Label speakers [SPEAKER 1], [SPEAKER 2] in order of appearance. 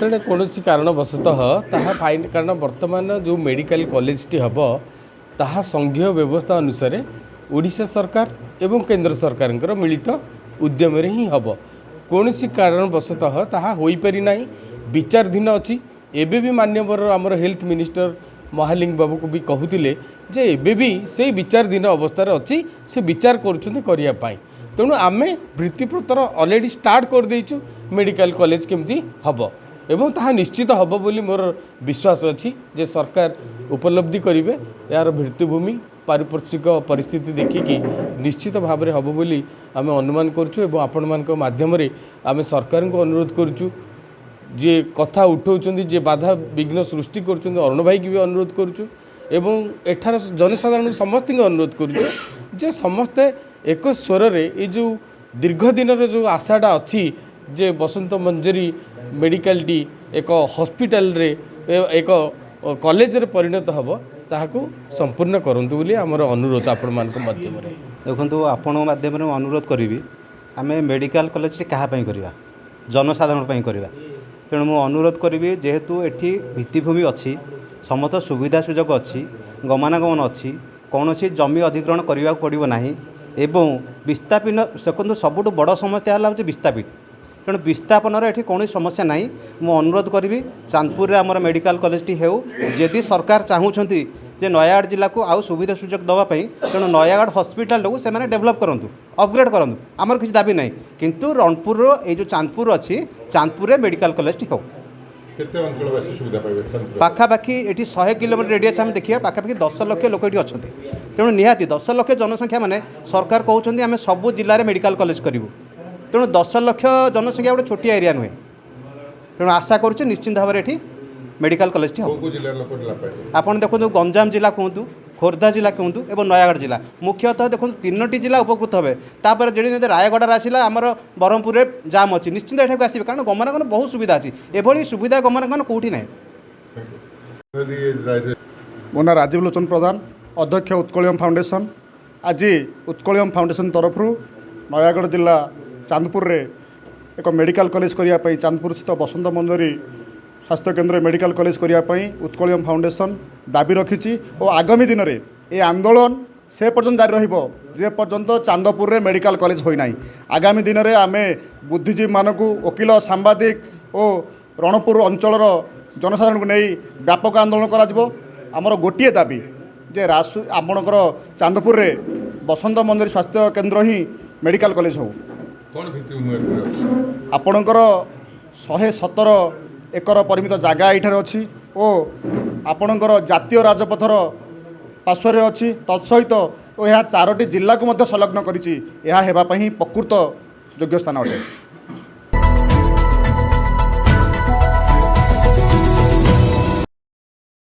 [SPEAKER 1] ଯେତେବେଳେ କୌଣସି କାରଣବଶତଃ ତାହା ଫାଇନ୍ କାରଣ ବର୍ତ୍ତମାନ ଯେଉଁ ମେଡ଼ିକାଲ କଲେଜଟି ହେବ ତାହା ସଂଘୀୟ ବ୍ୟବସ୍ଥା ଅନୁସାରେ ଓଡ଼ିଶା ସରକାର ଏବଂ କେନ୍ଦ୍ର ସରକାରଙ୍କର ମିଳିତ ଉଦ୍ୟମରେ ହିଁ ହେବ। କୌଣସି କାରଣବଶତଃ ତାହା ହୋଇପାରି ନାହିଁ, ବିଚାରାଧୀନ ଅଛି। ଏବେ ବି ମାନ୍ୟବର ଆମର ହେଲ୍ଥ ମିନିଷ୍ଟର ମହାଲିଙ୍ଗ ବାବୁକୁ ବି କହୁଥିଲେ ଯେ ଏବେ ବି ସେଇ ବିଚାରାଧୀନ ଅବସ୍ଥାରେ ଅଛି, ସେ ବିଚାର କରୁଛନ୍ତି କରିବା ପାଇଁ। ତେଣୁ ଆମେ ଭିତ୍ତିପ୍ରସ୍ତର ଅଲରେଡ଼ି ଷ୍ଟାର୍ଟ କରିଦେଇଛୁ ମେଡ଼ିକାଲ କଲେଜ କେମିତି ହେବ ଏବଂ ତାହା ନିଶ୍ଚିତ ହେବ ବୋଲି ମୋର ବିଶ୍ୱାସ ଅଛି ଯେ ସରକାର ଉପଲବ୍ଧି କରିବେ ଏହାର ଭିତ୍ତିଭୂମି ପାରିପାର୍ଶ୍ୱିକ ପରିସ୍ଥିତି ଦେଖିକି ନିଶ୍ଚିତ ଭାବରେ ହେବ ବୋଲି ଆମେ ଅନୁମାନ କରୁଛୁ ଏବଂ ଆପଣମାନଙ୍କ ମାଧ୍ୟମରେ ଆମେ ସରକାରଙ୍କୁ ଅନୁରୋଧ କରୁଛୁ ଯେ କଥା ଉଠାଉଛନ୍ତି ଯେ ବାଧା ବିଘ୍ନ ସୃଷ୍ଟି କରୁଛନ୍ତି ଅରୁଣ ଭାଇକି ବି ଅନୁରୋଧ କରୁଛୁ ଏବଂ ଏଠାର ଜନସାଧାରଣ ସମସ୍ତଙ୍କୁ ଅନୁରୋଧ କରୁଛୁ ଯେ ସମସ୍ତେ ଏକ ସ୍ୱରରେ ଏ ଯେଉଁ ଦୀର୍ଘ ଦିନର ଯେଉଁ ଆଶାଟା ଅଛି ଯେ ବସନ୍ତ ମଞ୍ଜରୀ ମେଡ଼ିକାଲଟି ଏକ ହସ୍ପିଟାଲରେ ଏକ କଲେଜରେ ପରିଣତ ହେବ ତାହାକୁ ସମ୍ପୂର୍ଣ୍ଣ କରନ୍ତୁ ବୋଲି ଆମର ଅନୁରୋଧ ଆପଣମାନଙ୍କ ମାଧ୍ୟମରେ।
[SPEAKER 2] ଦେଖନ୍ତୁ ଆପଣଙ୍କ ମାଧ୍ୟମରେ ମୁଁ ଅନୁରୋଧ କରିବି ଆମେ ମେଡ଼ିକାଲ କଲେଜଟି କାହା ପାଇଁ କରିବା, ଜନସାଧାରଣ ପାଇଁ କରିବା। ତେଣୁ ମୁଁ ଅନୁରୋଧ କରିବି ଯେହେତୁ ଏଠି ଭିତ୍ତିଭୂମି ଅଛି, ସମସ୍ତ ସୁବିଧା ସୁଯୋଗ ଅଛି, ଗମନାଗମନ ଅଛି, କୌଣସି ଜମି ଅଧିଗ୍ରହଣ କରିବାକୁ ପଡ଼ିବ ନାହିଁ ଏବଂ ବିସ୍ଥାପିତ ଦେଖନ୍ତୁ ସବୁଠୁ ବଡ଼ ସମସ୍ୟା ହେଲା ହେଉଛି ବିସ୍ଥାପିତ। ତେଣୁ ବିସ୍ଥାପନର ଏଠି କୌଣସି ସମସ୍ୟା ନାହିଁ। ମୁଁ ଅନୁରୋଧ କରିବି ଚାନ୍ଦପୁରରେ ଆମର ମେଡ଼ିକାଲ କଲେଜଟି ହେଉ। ଯଦି ସରକାର ଚାହୁଁଛନ୍ତି ଯେ ନୟାଗଡ଼ ଜିଲ୍ଲାକୁ ଆଉ ସୁବିଧା ସୁଯୋଗ ଦେବା ପାଇଁ ତେଣୁ ନୟାଗଡ଼ ହସ୍ପିଟାଲକୁ ସେମାନେ ଡେଭଲପ୍ କରନ୍ତୁ, ଅପଗ୍ରେଡ଼ କରନ୍ତୁ, ଆମର କିଛି ଦାବି ନାହିଁ। କିନ୍ତୁ ରଣପୁରର ଏଇ ଯେଉଁ ଚାନ୍ଦପୁର ଅଛି, ଚାନ୍ଦପୁରରେ ମେଡ଼ିକାଲ କଲେଜଟି ହେଉ। ପାଖାପାଖି ଏଠି 100 କିଲୋମିଟର ରେଡ଼ିୟସ୍ ଆମେ ଦେଖିବା ପାଖାପାଖି 10 ଲକ୍ଷ ଲୋକ ଏଠି ଅଛନ୍ତି। ତେଣୁ ନିହାତି 10 ଲକ୍ଷ ଜନସଂଖ୍ୟା ମାନେ ସରକାର କହୁଛନ୍ତି ଆମେ ସବୁ ଜିଲ୍ଲାରେ ମେଡ଼ିକାଲ କଲେଜ କରିବୁ। ତେଣୁ 10 ଲକ୍ଷ ଜନସଂଖ୍ୟା ଗୋଟେ ଛୋଟିଆ ଏରିଆ ନୁହେଁ। ତେଣୁ ଆଶା କରୁଛୁ ନିଶ୍ଚିନ୍ତ ଭାବରେ ଏଠି ମେଡ଼ିକାଲ କଲେଜଟି ହେବ। ଆପଣ ଦେଖନ୍ତୁ ଗଞ୍ଜାମ ଜିଲ୍ଲା କୁହନ୍ତୁ, ଖୋର୍ଦ୍ଧା ଜିଲ୍ଲା କୁହନ୍ତୁ ଏବଂ ନୟାଗଡ଼ ଜିଲ୍ଲା ମୁଖ୍ୟତଃ ଦେଖନ୍ତୁ 3ଟି ଜିଲ୍ଲା ଉପକୃତ ହେବେ। ତାପରେ ଯେମିତି ରାୟଗଡ଼ାରେ ଆସିଲା ଆମର ବ୍ରହ୍ମପୁରରେ ଜାମ୍ ଅଛି, ନିଶ୍ଚିନ୍ତ ଏଠାକୁ ଆସିବେ କାରଣ ଗମନାଗମନ ବହୁତ ସୁବିଧା ଅଛି। ଏଭଳି ସୁବିଧା ଗମନାଗମନ କେଉଁଠି ନାହିଁ।
[SPEAKER 3] ମୋ ନାଁ ରାଜୀବ ଲୋଚନ ପ୍ରଧାନ, ଅଧ୍ୟକ୍ଷ ଉତ୍କଳିୟମ ଫାଉଣ୍ଡେସନ୍। ଆଜି ଉତ୍କଳିୟମ ଫାଉଣ୍ଡେସନ୍ ତରଫରୁ ନୟାଗଡ଼ ଜିଲ୍ଲା ଚାନ୍ଦପୁରରେ ଏକ ମେଡ଼ିକାଲ କଲେଜ କରିବା ପାଇଁ ଚାନ୍ଦପୁରସ୍ଥିତ ବସନ୍ତ ମଞ୍ଜରୀ ସ୍ୱାସ୍ଥ୍ୟ କେନ୍ଦ୍ରରେ ମେଡ଼ିକାଲ କଲେଜ କରିବା ପାଇଁ ଉତ୍କଳିୟମ ଫାଉଣ୍ଡେସନ୍ ଦାବି ରଖିଛି ଓ ଆଗାମୀ ଦିନରେ ଏ ଆନ୍ଦୋଳନ ସେ ପର୍ଯ୍ୟନ୍ତ ଜାରି ରହିବ ଯେ ପର୍ଯ୍ୟନ୍ତ ଚାନ୍ଦପୁରରେ ମେଡ଼ିକାଲ କଲେଜ ହୋଇନାହିଁ। ଆଗାମୀ ଦିନରେ ଆମେ ବୁଦ୍ଧିଜୀବୀମାନଙ୍କୁ, ଓକିଲ, ସାମ୍ବାଦିକ ଓ ରଣପୁର ଅଞ୍ଚଳର ଜନସାଧାରଣଙ୍କୁ ନେଇ ବ୍ୟାପକ ଆନ୍ଦୋଳନ କରାଯିବ। ଆମର ଗୋଟିଏ ଦାବି ଯେ ଆପଣଙ୍କର ଚାନ୍ଦପୁରରେ ବସନ୍ତ ମଞ୍ଜରୀ ସ୍ୱାସ୍ଥ୍ୟ କେନ୍ଦ୍ର ହିଁ ମେଡ଼ିକାଲ କଲେଜ ହେଉ। ଆପଣଙ୍କର 117 ଏକର ପରିମିତ ଜାଗା ଏଇଠାରେ ଅଛି ଓ ଆପଣଙ୍କର ଜାତୀୟ ରାଜପଥର ପାର୍ଶ୍ୱରେ ଅଛି। ତତ୍ସହିତ ଏହା 4ଟି ଜିଲ୍ଲାକୁ ମଧ୍ୟ ସଂଲଗ୍ନ କରିଛି। ଏହା ହେବା ପାଇଁ ପ୍ରକୃତ ଯୋଗ୍ୟ ସ୍ଥାନ ଅଟେ।